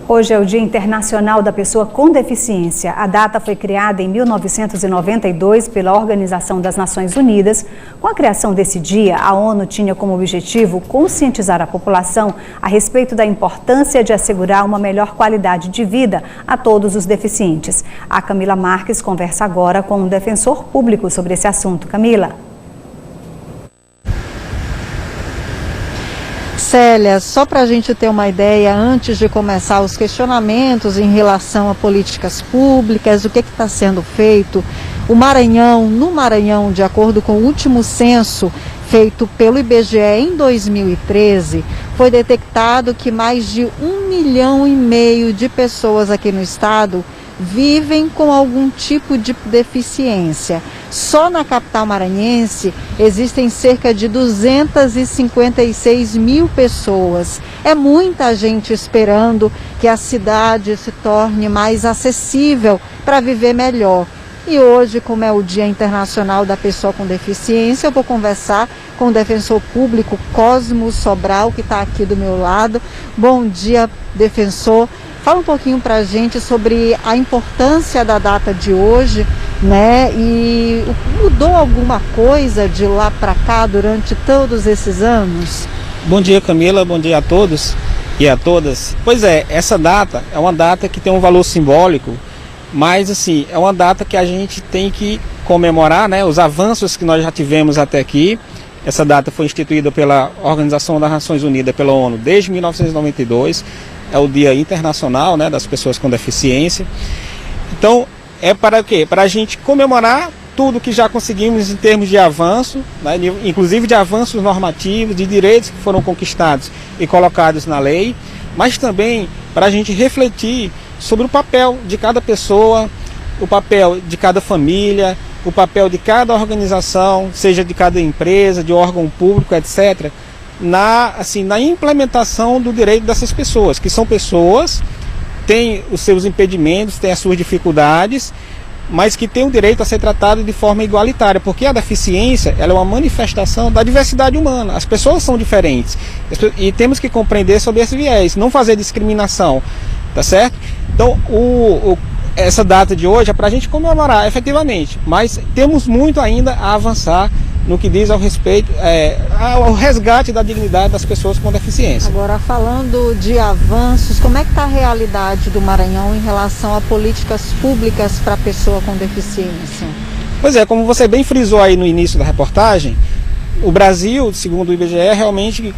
Hoje é o Dia Internacional da Pessoa com Deficiência. A data foi criada em 1992 pela Organização das Nações Unidas. Com a criação desse dia, a ONU tinha como objetivo conscientizar a população a respeito da importância de assegurar uma melhor qualidade de vida a todos os deficientes. A Camila Marques conversa agora com um defensor público sobre esse assunto. Camila. Célia, só para a gente ter uma ideia, antes de começar os questionamentos em relação a políticas públicas, o que está sendo feito, no Maranhão, de acordo com o último censo feito pelo IBGE em 2013, foi detectado que mais de 1,5 milhão de pessoas aqui no estado vivem com algum tipo de deficiência. Só na capital maranhense existem cerca de 256 mil pessoas. É muita gente esperando que a cidade se torne mais acessível para viver melhor. E hoje, como é o Dia Internacional da Pessoa com Deficiência, eu vou conversar com o defensor público Cosmo Sobral, que está aqui do meu lado. Bom dia, defensor. Fala um pouquinho para a gente sobre a importância da data de hoje, né? E mudou alguma coisa de lá para cá durante todos esses anos? Bom dia, Camila. Bom dia a todos e a todas. Pois é, essa data é uma data que tem um valor simbólico, mas assim, é uma data que a gente tem que comemorar, né? Os avanços que nós já tivemos até aqui. Essa data foi instituída pela Organização das Nações Unidas, pela ONU, desde 1992. É o Dia Internacional, né, das Pessoas com Deficiência. Então, é para o quê? Para a gente comemorar tudo que já conseguimos em termos de avanço, né, inclusive de avanços normativos, de direitos que foram conquistados e colocados na lei, mas também para a gente refletir sobre o papel de cada pessoa, o papel de cada família, o papel de cada organização, seja de cada empresa, de órgão público, etc., na implementação do direito dessas pessoas, que são pessoas, têm os seus impedimentos, têm as suas dificuldades, mas que têm o direito a ser tratado de forma igualitária, porque a deficiência ela é uma manifestação da diversidade humana. As pessoas são diferentes e temos que compreender sobre esse viés, não fazer discriminação, tá certo? Então, essa data de hoje é para a gente comemorar, efetivamente, mas temos muito ainda a avançar no que diz ao respeito ao resgate da dignidade das pessoas com deficiência. Agora, falando de avanços, como é que está a realidade do Maranhão em relação a políticas públicas para a pessoa com deficiência? Pois é, como você bem frisou aí no início da reportagem, o Brasil, segundo o IBGE, realmente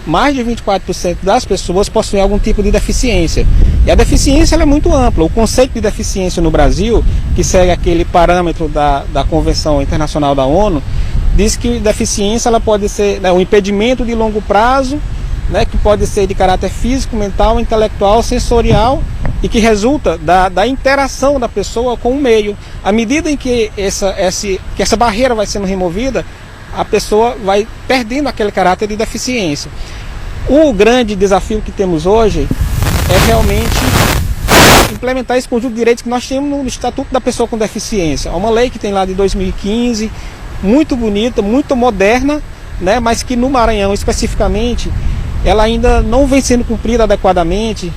mais de 24% das pessoas possuem algum tipo de deficiência. E a deficiência ela é muito ampla. O conceito de deficiência no Brasil, que segue aquele parâmetro da Convenção Internacional da ONU, diz que deficiência ela pode ser, né, um impedimento de longo prazo, né, que pode ser de caráter físico, mental, intelectual, sensorial e que resulta da interação da pessoa com o meio. À medida em que essa barreira vai sendo removida, a pessoa vai perdendo aquele caráter de deficiência. O grande desafio que temos hoje é realmente implementar esse conjunto de direitos que nós temos no Estatuto da Pessoa com Deficiência. É uma lei que tem lá de 2015, muito bonita, muito moderna, né, mas que no Maranhão especificamente ela ainda não vem sendo cumprida adequadamente,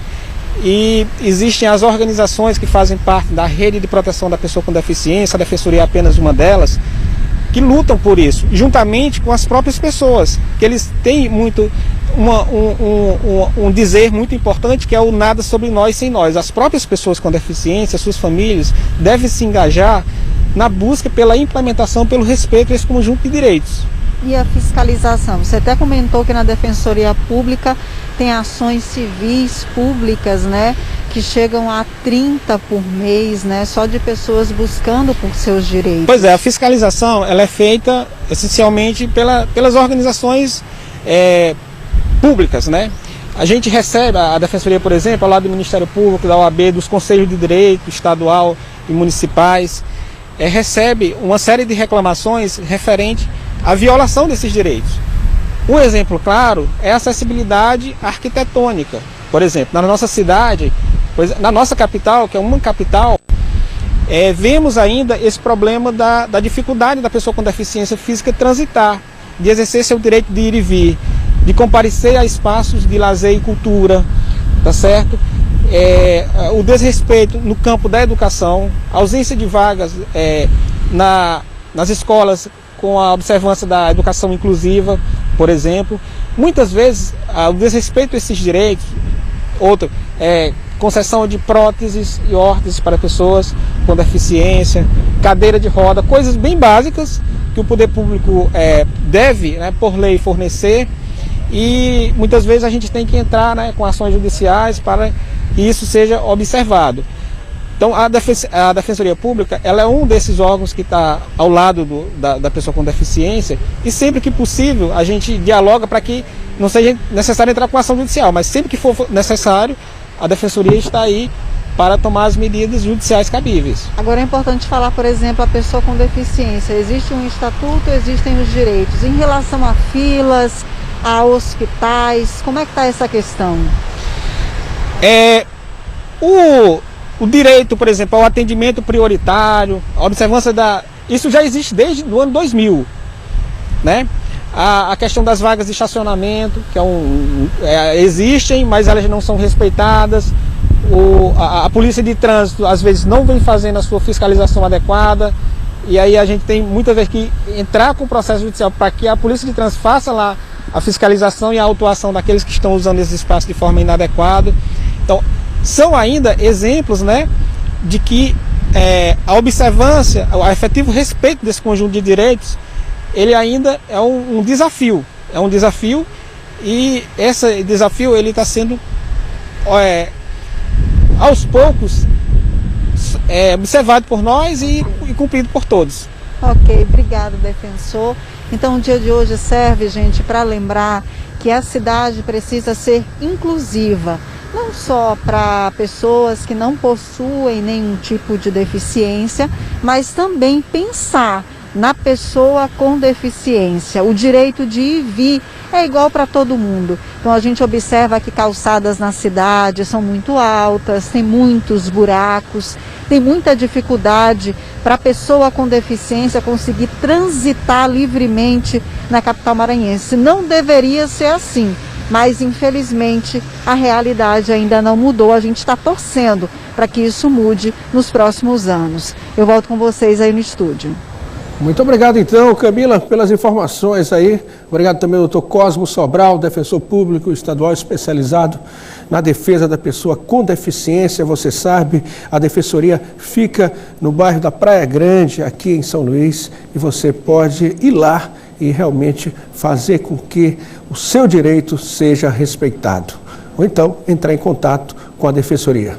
e existem as organizações que fazem parte da rede de proteção da pessoa com deficiência, a Defensoria é apenas uma delas, que lutam por isso, juntamente com as próprias pessoas, que eles têm muito um dizer muito importante, que é o nada sobre nós sem nós. As próprias pessoas com deficiência, suas famílias, devem se engajar na busca pela implementação, pelo respeito a esse conjunto de direitos. E a fiscalização? Você até comentou que na Defensoria Pública tem ações civis públicas, né, que chegam a 30 por mês, né, só de pessoas buscando por seus direitos. Pois é, a fiscalização ela é feita essencialmente pelas organizações públicas, né? A gente recebe, a Defensoria, por exemplo, lá do Ministério Público, da OAB, dos Conselhos de Direito estadual e municipais, recebe uma série de reclamações referente à violação desses direitos. Um exemplo claro é a acessibilidade arquitetônica. Por exemplo, na nossa cidade, na nossa capital, que é uma capital, vemos ainda esse problema da dificuldade da pessoa com deficiência física transitar, de exercer seu direito de ir e vir, de comparecer a espaços de lazer e cultura, tá certo? o desrespeito no campo da educação, a ausência de vagas nas escolas com a observância da educação inclusiva, por exemplo. Muitas vezes o desrespeito a esses direitos, concessão de próteses e órteses para pessoas com deficiência, cadeira de roda, coisas bem básicas que o poder público deve, por lei, fornecer, e muitas vezes a gente tem que entrar com ações judiciais para que isso seja observado. Então a Defensoria Pública, ela é um desses órgãos que está ao lado da pessoa com deficiência, e sempre que possível a gente dialoga para que não seja necessário entrar com ação judicial, mas sempre que for necessário, a Defensoria está aí para tomar as medidas judiciais cabíveis. Agora é importante falar, por exemplo, a pessoa com deficiência. Existe um estatuto, existem os direitos. Em relação a filas, a hospitais, como é que está essa questão? O direito, por exemplo, ao atendimento prioritário, a observância isso já existe desde o ano 2000, né? A questão das vagas de estacionamento, que existem, mas elas não são respeitadas. A polícia de trânsito às vezes não vem fazendo a sua fiscalização adequada, e aí a gente tem muitas vezes que entrar com o processo judicial para que a polícia de trânsito faça lá a fiscalização e a autuação daqueles que estão usando esse espaço de forma inadequada. Então, são ainda exemplos, de que a observância, o efetivo respeito desse conjunto de direitos, ele ainda é um desafio. É um desafio, e esse desafio ele está sendo, aos poucos, observado por nós e cumprido por todos. Ok, obrigado, defensor. Então o dia de hoje serve, gente, para lembrar que a cidade precisa ser inclusiva, não só para pessoas que não possuem nenhum tipo de deficiência, mas também pensar na pessoa com deficiência. O direito de ir e vir é igual para todo mundo. Então a gente observa que calçadas na cidade são muito altas, tem muitos buracos, tem muita dificuldade para a pessoa com deficiência conseguir transitar livremente na capital maranhense. Não deveria ser assim, mas infelizmente a realidade ainda não mudou. A gente está torcendo para que isso mude nos próximos anos. Eu volto com vocês aí no estúdio. Muito obrigado então, Camila, pelas informações aí. Obrigado também ao doutor Cosmo Sobral, defensor público estadual especializado na defesa da pessoa com deficiência. Você sabe, a defensoria fica no bairro da Praia Grande, aqui em São Luís, e você pode ir lá e realmente fazer com que o seu direito seja respeitado. Ou então entrar em contato com a defensoria.